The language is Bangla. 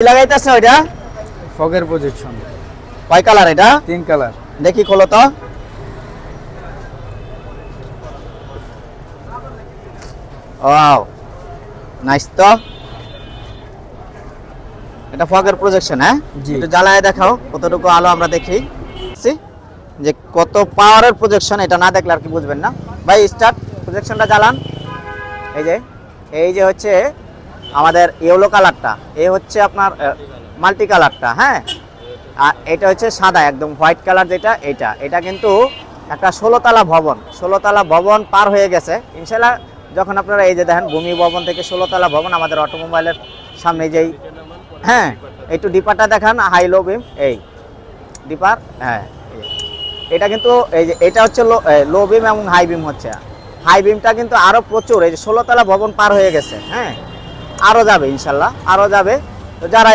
লাগাইতেছে ওইটা ফগের প্রজেকশন। কয় কালার এটা? 3 কালার। দেখি খোলো তো। ওয়াও নাইস তো। এটা ফগের প্রজেকশন, হ্যাঁ জি। একটু জ্বালায় দেখাও কতটুকু আলো আমরা দেখি যে কত পাওয়ারের প্রজেকশন। এটা না দেখলে আর কি বুঝবেন না ভাই। স্টার্ট, প্রজেকশনটা জ্বালান। এই যে হচ্ছে আমাদের ইয়েলো কালারটা, এই হচ্ছে আপনার মাল্টি কালারটা, হ্যাঁ। আর এটা হচ্ছে সাদা একদম হোয়াইট কালার যেটা, এটা কিন্তু একটা 16তলা ভবন, 16তলা ভবন পার হয়ে গেছে ইনশাল্লাহ। যখন আপনারা এই যে দেখেন ভূমি ভবন থেকে 16তলা ভবন আমাদের অটোমোবাইলের সামনে যেই, হ্যাঁ একটু ডিপারটা দেখান, হাই লো বিম, এই ডিপার, হ্যাঁ এটা কিন্তু এই যে এটা হচ্ছে লো বিম এবং হাই বিম হচ্ছে। হাই বিমটা কিন্তু আরো প্রচুর, এই যে 16তলা ভবন পার হয়ে গেছে, হ্যাঁ আরো যাবে ইনশাল্লাহ, আরো যাবে। তো যারা